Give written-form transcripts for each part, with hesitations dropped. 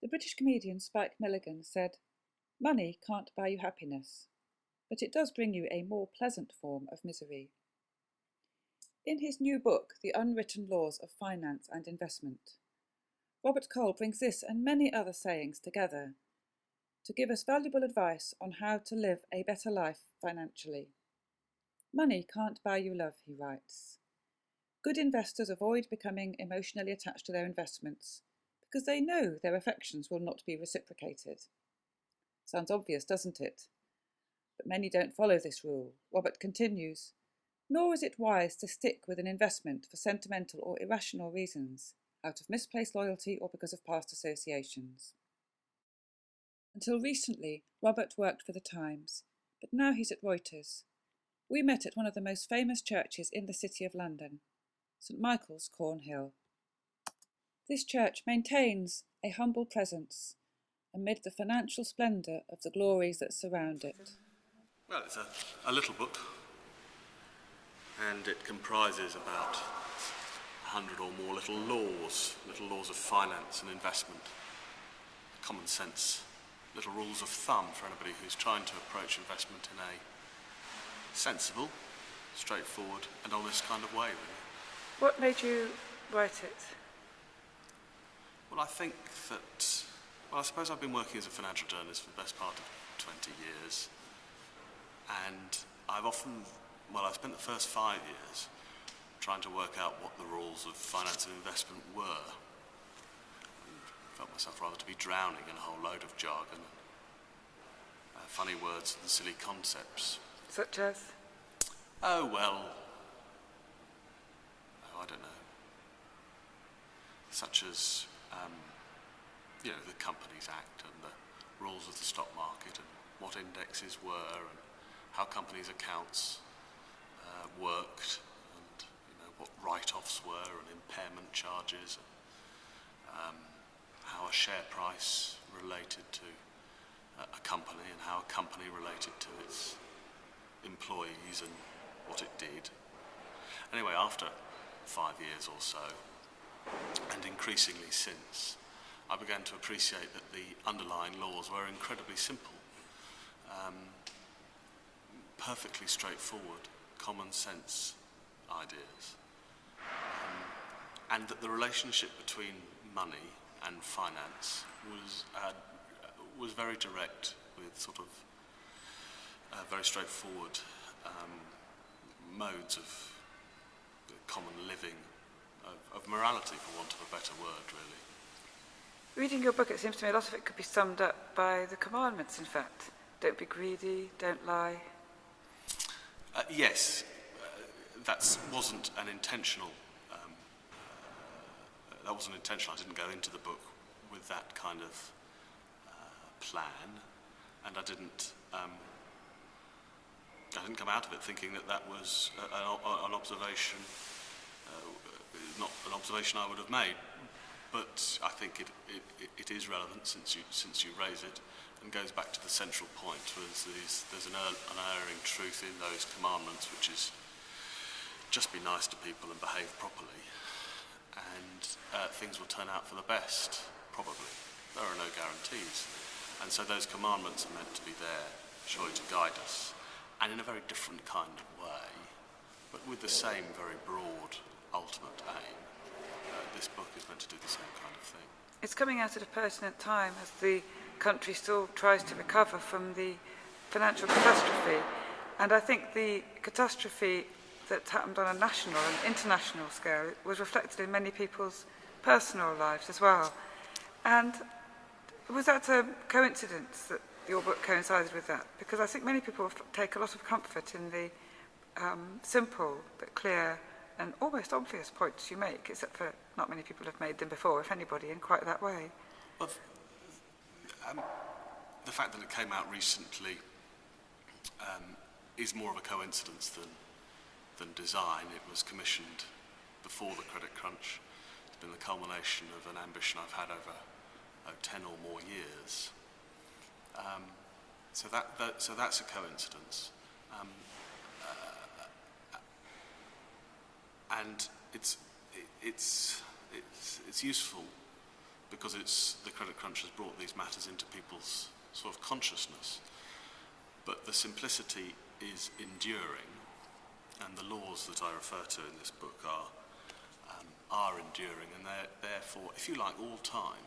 The British comedian Spike Milligan said, "Money can't buy you happiness, but it does bring you a more pleasant form of misery." In his new book, The Unwritten Laws of Finance and Investment, Robert Cole brings this and many other sayings together to give us valuable advice on how to live a better life financially. Money can't buy you love, he writes. Good investors avoid becoming emotionally attached to their investments because they know their affections will not be reciprocated. Sounds obvious, doesn't it? But many don't follow this rule. Robert continues, "Nor is it wise to stick with an investment for sentimental or irrational reasons, out of misplaced loyalty or because of past associations." Until recently, Robert worked for the Times, but now he's at Reuters. We met at one of the most famous churches in the City of London, St Michael's, Cornhill. This church maintains a humble presence amid the financial splendour of the glories that surround it. Well, it's a little book, and it comprises about 100 or more little laws of finance and investment, common sense, little rules of thumb for anybody who's trying to approach investment in a sensible, straightforward and honest kind of way, really. What made you write it? Well, I think that, I suppose I've been working as a financial journalist for the best part of 20 years, and I've spent the first 5 years trying to work out what the rules of finance and investment were. I felt myself rather to be drowning in a whole load of jargon, funny words and silly concepts. Such as? I don't know. Such as, the Companies Act and the rules of the stock market and what indexes were and how companies' accounts worked and what write-offs were and impairment charges and how a share price related to a company and how a company related to its employees and what it did. Anyway, after 5 years or so, and increasingly since, I began to appreciate that the underlying laws were incredibly simple, perfectly straightforward, common sense ideas, and that the relationship between money and finance was very direct, with sort of very straightforward modes of common living, of morality, for want of a better word, really. Reading your book, it seems to me a lot of it could be summed up by the commandments, in fact. Don't be greedy, don't lie. Yes, that wasn't an intentional. That wasn't intentional. I didn't go into the book with that kind of plan, and I didn't come out of it thinking that was an observation, not an observation I would have made. But I think it is relevant since you raise it, and goes back to the central point, where there's an unerring truth in those commandments, which is just be nice to people and behave properly, and things will turn out for the best, probably. There are no guarantees. And so those commandments are meant to be there, surely to guide us, and in a very different kind of way, but with the same very broad ultimate aim. This book is meant to do the same kind of thing. It's coming out at a pertinent time as the country still tries to recover from the financial catastrophe. And I think the catastrophe that happened on a national and international scale was reflected in many people's personal lives as well. And was that a coincidence that your book coincided with that? Because I think many people take a lot of comfort in the simple but clear and almost obvious points you make, except for not many people have made them before, if anybody, in quite that way. Well, the fact that it came out recently is more of a coincidence than design. It was commissioned before the credit crunch. It's been the culmination of an ambition I've had over 10 or more years. So that's a coincidence. And it's useful because the credit crunch has brought these matters into people's sort of consciousness. But the simplicity is enduring, and the laws that I refer to in this book are enduring, and they're therefore, if you like, all time.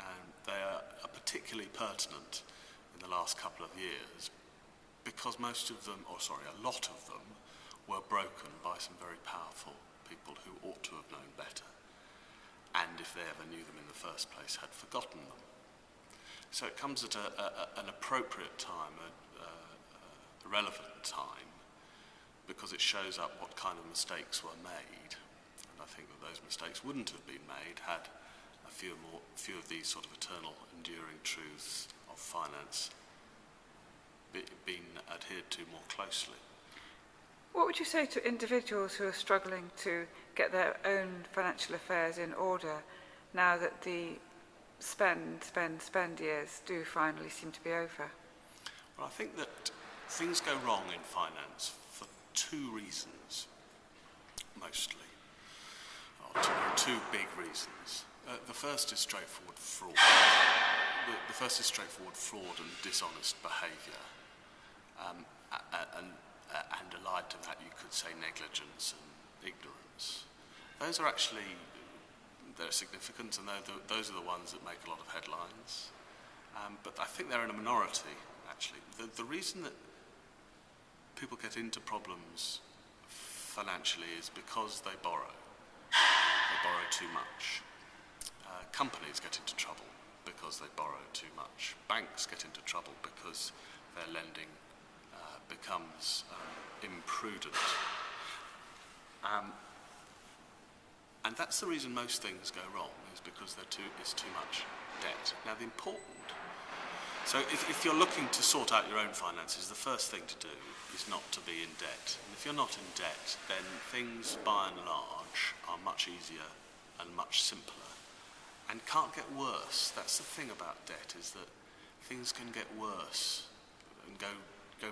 And they are particularly pertinent in the last couple of years because most of them, a lot of them, were broken by some very powerful people who ought to have known better, and if they ever knew them in the first place, had forgotten them. So it comes at an appropriate time, a relevant time, because it shows up what kind of mistakes were made. And I think that those mistakes wouldn't have been made had a few of these sort of eternal, enduring truths of finance been adhered to more closely. What would you say to individuals who are struggling to get their own financial affairs in order now that the spend years do finally seem to be over? Well, I think that things go wrong in finance for two reasons, mostly. There are two big reasons. The first is straightforward fraud. The first is straightforward fraud and dishonest behaviour. And allied to that, you could say negligence and ignorance. Those are actually, they're significant, and those are the ones that make a lot of headlines. But I think they're in a minority, actually. The reason that people get into problems financially is because they borrow. They borrow too much. Companies get into trouble because they borrow too much. Banks get into trouble because their lending becomes imprudent. And that's the reason most things go wrong, is because there's too much debt. Now, so if you're looking to sort out your own finances, the first thing to do is not to be in debt. And if you're not in debt, then things, by and large, are much easier and much simpler and can't get worse. That's the thing about debt, is that things can get worse and go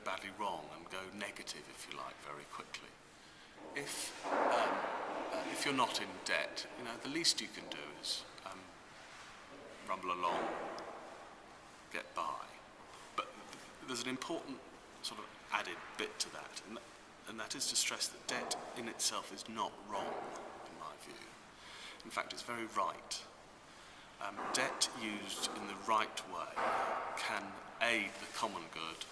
badly wrong and go negative, if you like, very quickly. If you're not in debt, the least you can do is rumble along, get by. But there's an important sort of added bit to that, and that is to stress that debt in itself is not wrong, in my view. In fact, it's very right. Debt used in the right way can aid the common good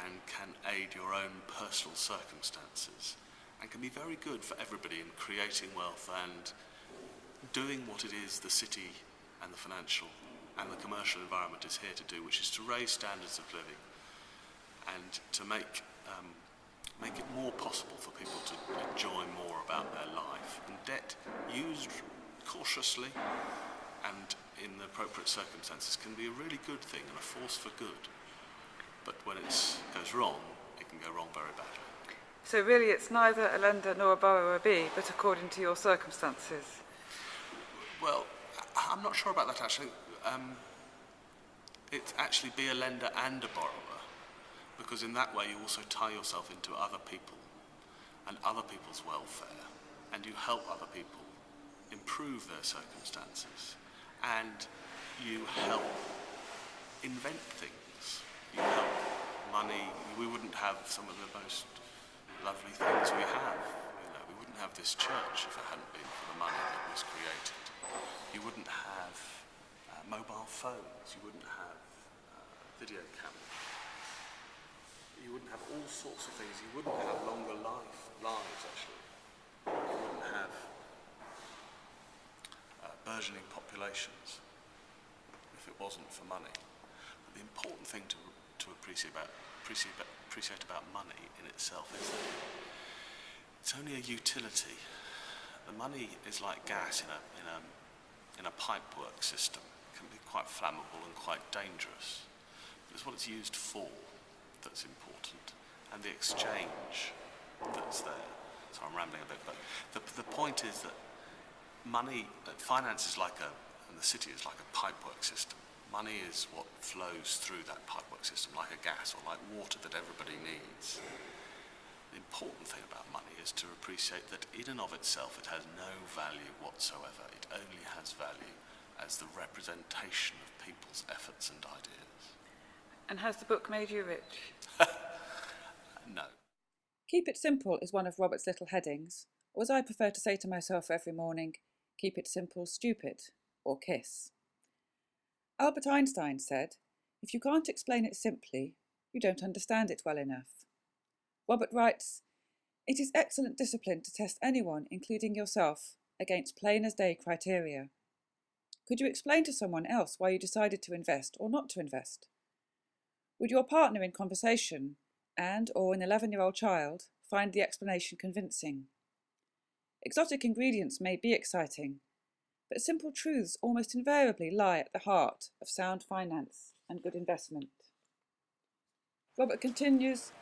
and can aid your own personal circumstances, and can be very good for everybody in creating wealth and doing what it is the city and the financial and the commercial environment is here to do, which is to raise standards of living and to make it more possible for people to enjoy more about their life. And debt, used cautiously and in the appropriate circumstances, can be a really good thing and a force for good. But when it goes wrong, it can go wrong very badly. So really it's neither a lender nor a borrower be, but according to your circumstances? Well, I'm not sure about that, actually. It's actually be a lender and a borrower, because in that way you also tie yourself into other people and other people's welfare, and you help other people improve their circumstances, and you help invent things. You help money. We wouldn't have some of the most lovely things we have. We wouldn't have this church if it hadn't been for the money that was created. You wouldn't have mobile phones. You wouldn't have video cameras. You wouldn't have all sorts of things. You wouldn't have longer lives, actually. You wouldn't have burgeoning populations if it wasn't for money. But the important thing to appreciate about money in itself is that it's only a utility. The money is like gas in a pipework system. It can be quite flammable and quite dangerous. But it's what it's used for that's important, and the exchange that's there. So I'm rambling a bit, but the point is that finance is and the city is like a pipework system. Money is what flows through that pipework system, like a gas or like water that everybody needs. The important thing about money is to appreciate that in and of itself it has no value whatsoever. It only has value as the representation of people's efforts and ideas. And has the book made you rich? No. Keep it simple is one of Robert's little headings, or as I prefer to say to myself every morning, keep it simple, stupid, or kiss. Albert Einstein said, if you can't explain it simply, you don't understand it well enough. Robert writes, it is excellent discipline to test anyone, including yourself, against plain-as-day criteria. Could you explain to someone else why you decided to invest or not to invest? Would your partner in conversation or an 11-year-old child find the explanation convincing? Exotic ingredients may be exciting, but simple truths almost invariably lie at the heart of sound finance and good investment. Robert continues,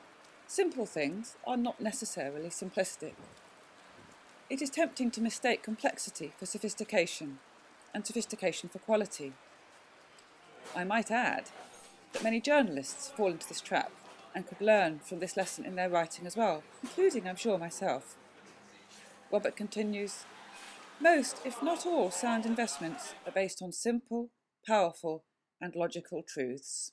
simple things are not necessarily simplistic. It is tempting to mistake complexity for sophistication and sophistication for quality. I might add that many journalists fall into this trap and could learn from this lesson in their writing as well, including, I'm sure, myself. Robert continues, most, if not all, sound investments are based on simple, powerful, and logical truths.